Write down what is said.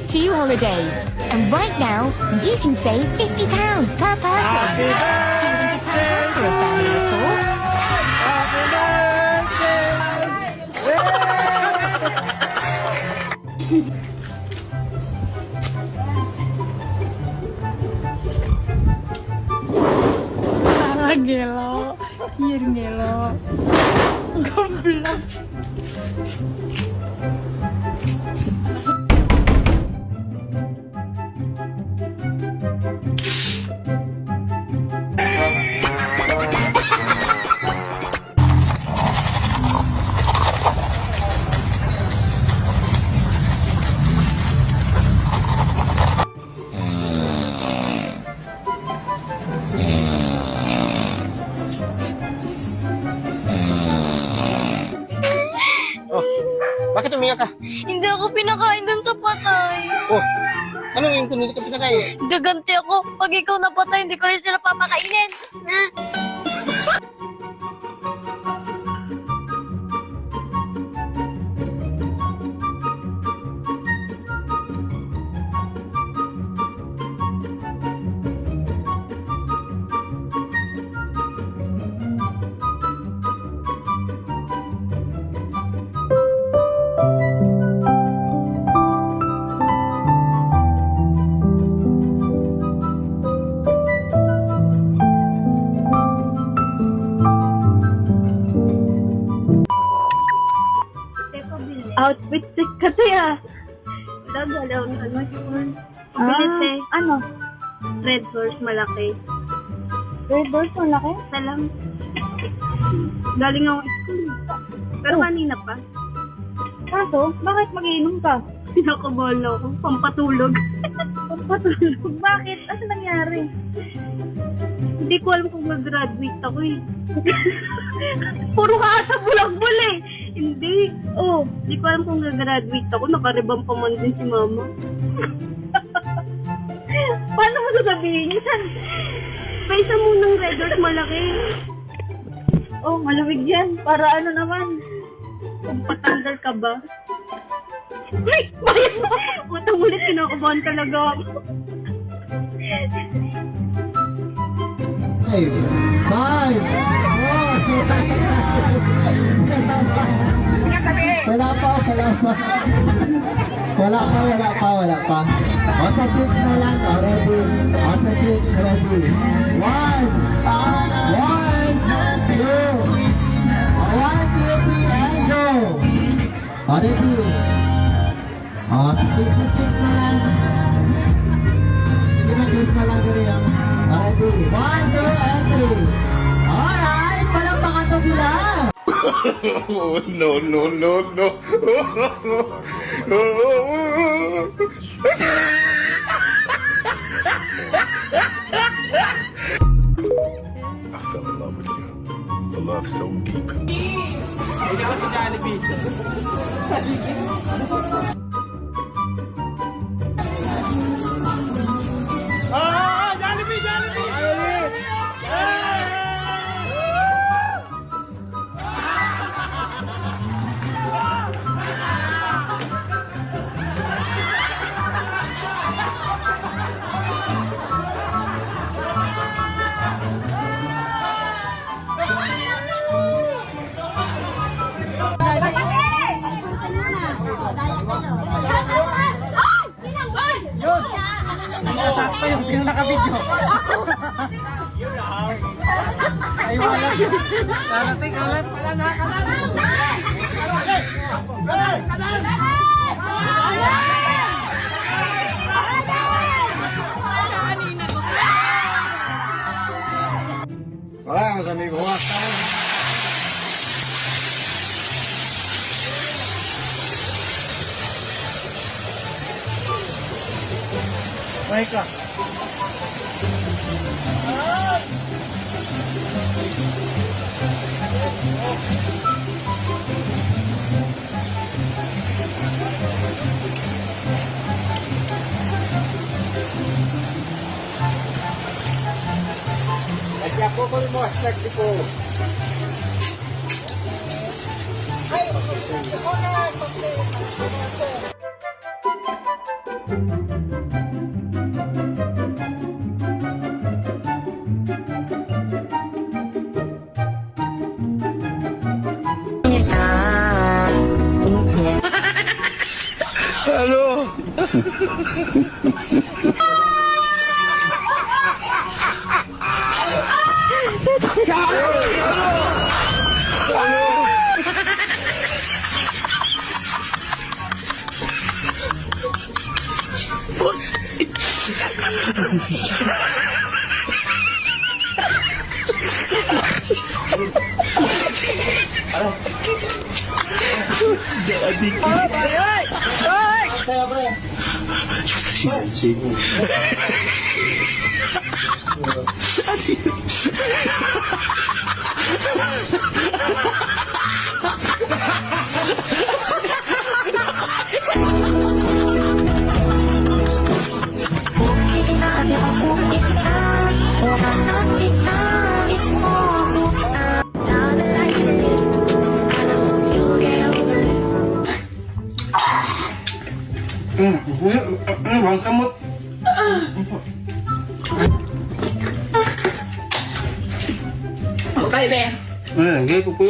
Q2 holiday. And right now, you can save £50 per person. £200 off for a family of four. Salah gelo, kier gelo, goblok. Bakit umiyak ka? Hindi ako pinakain dun sa patay. Oh, ano yung hindi ka pinakain? Gaganti ako. Pag ikaw napatay, hindi ko rin sila papakainin. Outfit check kasi Galaw ng ano yun. Bilis Ano? Red horse malaki. Red doors malaki? Salam. Galing ako school. Pero kanina pa. Kaso, bakit mag-iinom ka? Pinakabala ako. Pampatulog. Pampatulog. Bakit? Ano nangyari? Hindi ko alam kung mag-graduate ako eh. Puro ka sa bulak-bul eh. Hindi. Oh, hindi ko alam kung mag-graduate ako. Nakaribang pa man din si mama. Paano mo sasabihin yan? May isa munang red horse malaki. Oh, malamig yan. Para ano naman? Kung patanggal ka ba? Ay! Bayan mo! Utang ulit, kinakabahan talaga ako. Five, five, wala pa. Wala pa. O sa chicks na lang, ready. O sa chicks, ready. One, two, and go. O ready. O sa chicks na lang. Pinag-kiss na lang rin yan. Ready? 1, 2, and 3. Alright! Palakpakan to sila! No. I fell in love with you. A love so deep. Sakto yung sino nakabidyo. Ay, wala. Kalating, kalat. Wala akong sabi ko. May ka. Kaya po mo start ko. Ay, Kaya pre. Bang kamot. Okay, be. Gay po po.